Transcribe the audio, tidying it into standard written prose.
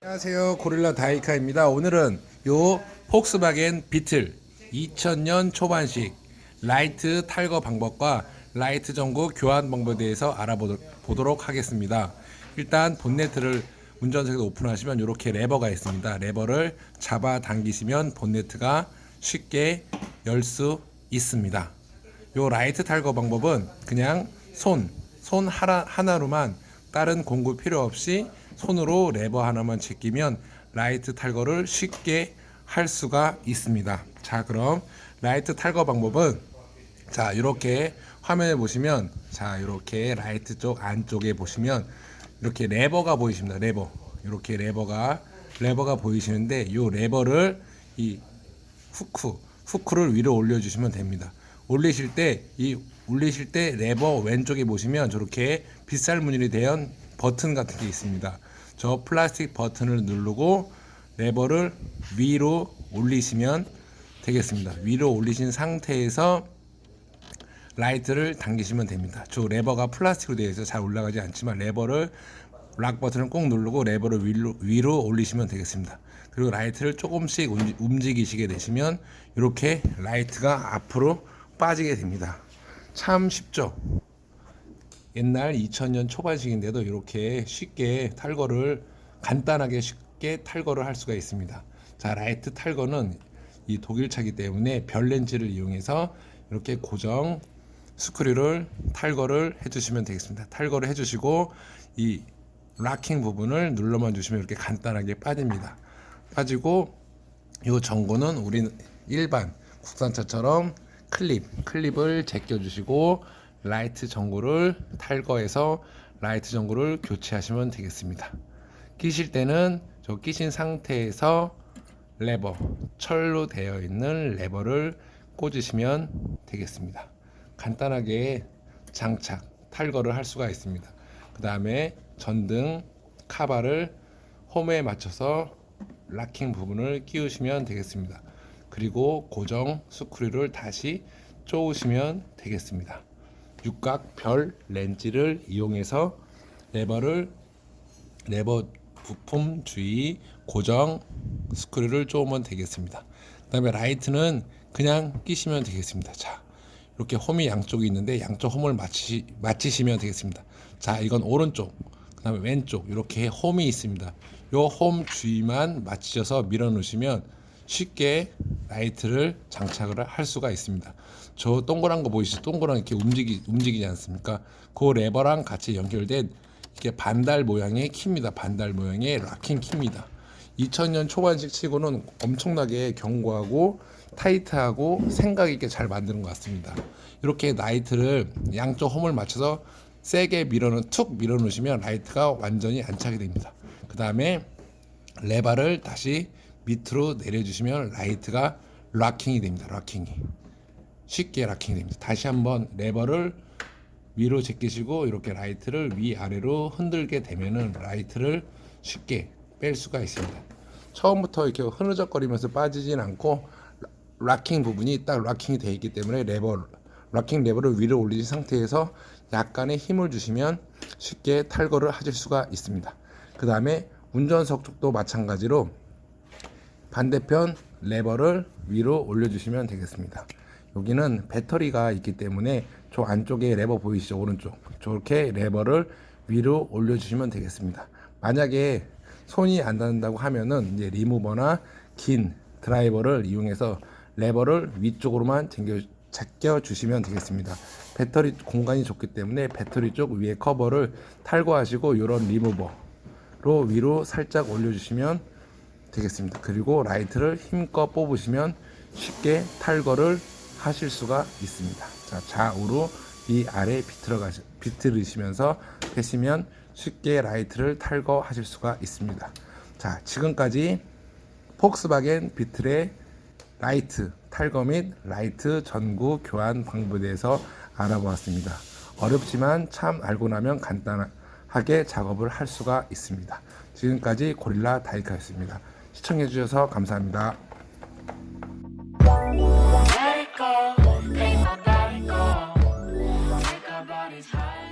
안녕하세요, 고릴라 다이카입니다. 오늘은 요 폭스바겐 비틀 2000년 초반식 라이트 탈거 방법과 라이트 전구 교환 방법에 대해서 알아보도록 하겠습니다. 일단 본네트를 운전석에서 오픈하시면 이렇게 레버가 있습니다. 레버를 잡아 당기시면 본네트가 쉽게 열 수 있습니다. 요 라이트 탈거 방법은 그냥 손 하나로만 다른 공구 필요 없이 손으로 레버 하나만 제끼면 라이트 탈거를 쉽게 할 수가 있습니다. 자, 그럼 라이트 탈거 방법은 자, 이렇게 화면에 보시면 자, 이렇게 라이트 쪽 안쪽에 보시면 이렇게 레버가 보이십니다. 레버. 이렇게 레버가 보이시는데 이 레버를 이 후크를 위로 올려 주시면 됩니다. 올리실 때 레버 왼쪽에 보시면 저렇게 빗살 무늬로 된 버튼 같은 게 있습니다. 저 플라스틱 버튼을 누르고 레버를 위로 올리시면 되겠습니다. 위로 올리신 상태에서 라이트를 당기시면 됩니다. 저 레버가 플라스틱으로 되어 있어서 잘 올라가지 않지만 레버를 락 버튼을 꼭 누르고 레버를 위로 올리시면 되겠습니다. 그리고 라이트를 조금씩 움직이시게 되시면 이렇게 라이트가 앞으로 빠지게 됩니다. 참 쉽죠? 옛날 2000년 초반식인데도 이렇게 쉽게 간단하게 쉽게 탈거를 할 수가 있습니다. 자, 라이트 탈거는 이 독일차기 때문에 별 렌즈를 이용해서 이렇게 고정 스크류를 탈거를 해주시면 되겠습니다. 탈거를 해주시고 이 락킹 부분을 눌러만 주시면 이렇게 간단하게 빠집니다. 빠지고 이 전구는 우리는 일반 국산차처럼 클립을 제껴주시고 라이트 전구를 탈거해서 라이트 전구를 교체하시면 되겠습니다. 끼실 때는 저 끼신 상태에서 레버, 철로 되어 있는 레버를 꽂으시면 되겠습니다. 간단하게 장착, 탈거를 할 수가 있습니다. 그 다음에 전등 카바를 홈에 맞춰서 락킹 부분을 끼우시면 되겠습니다. 그리고 고정 스크류를 다시 쪼으시면 되겠습니다. 육각 별 렌즈를 이용해서 레버 부품 주위 고정 스크류를 쪼으면 되겠습니다. 그 다음에 라이트는 그냥 끼시면 되겠습니다. 자, 이렇게 홈이 양쪽이 있는데 양쪽 홈을 맞추시면 되겠습니다. 자, 이건 오른쪽, 그 다음에 왼쪽 이렇게 홈이 있습니다. 요 홈 주위만 맞추셔서 밀어 놓으시면 쉽게 라이트를 장착을 할 수가 있습니다. 저 동그란 거 보이시죠? 동그란 이렇게 움직이지 않습니까? 그 레버랑 같이 연결된 이게 반달 모양의 키입니다. 반달 모양의 락킹 키입니다. 2000년 초반식 치고는 엄청나게 견고하고 타이트하고 생각 있게 잘 만드는 것 같습니다. 이렇게 라이트를 양쪽 홈을 맞춰서 세게 툭 밀어 놓으시면 라이트가 완전히 안착이 됩니다. 그 다음에 레버를 다시 밑으로 내려주시면 라이트가 락킹이 됩니다. 쉽게 락킹이 됩니다. 다시 한번 레버를 위로 제끼시고 이렇게 라이트를 위아래로 흔들게 되면은 라이트를 쉽게 뺄 수가 있습니다. 처음부터 이렇게 흐느적거리면서 빠지진 않고 락킹 부분이 딱 락킹이 되어 있기 때문에 락킹 레버를 위로 올리신 상태에서 약간의 힘을 주시면 쉽게 탈거를 하실 수가 있습니다. 그 다음에 운전석 쪽도 마찬가지로 반대편 레버를 위로 올려주시면 되겠습니다. 여기는 배터리가 있기 때문에 저 안쪽에 레버 보이시죠? 오른쪽 저렇게 레버를 위로 올려주시면 되겠습니다. 만약에 손이 안 닿는다고 하면은 이제 리무버나 긴 드라이버를 이용해서 레버를 위쪽으로만 제껴 주시면 되겠습니다. 배터리 공간이 좁기 때문에 배터리 쪽 위에 커버를 탈거하시고 이런 리무버로 위로 살짝 올려주시면 되겠습니다. 그리고 라이트를 힘껏 뽑으시면 쉽게 탈거를 하실 수가 있습니다. 자, 좌우로 위아래 비틀으시면서 하시면 쉽게 라이트를 탈거하실 수가 있습니다. 자, 지금까지 폭스바겐 비틀의 라이트 탈거 및 라이트 전구 교환 방법에 대해서 알아보았습니다. 어렵지만 참 알고 나면 간단하게 작업을 할 수가 있습니다. 지금까지 고릴라 다이카였습니다. 시청해 주셔서 감사합니다. Let it go, make my body go. Take our bodies high.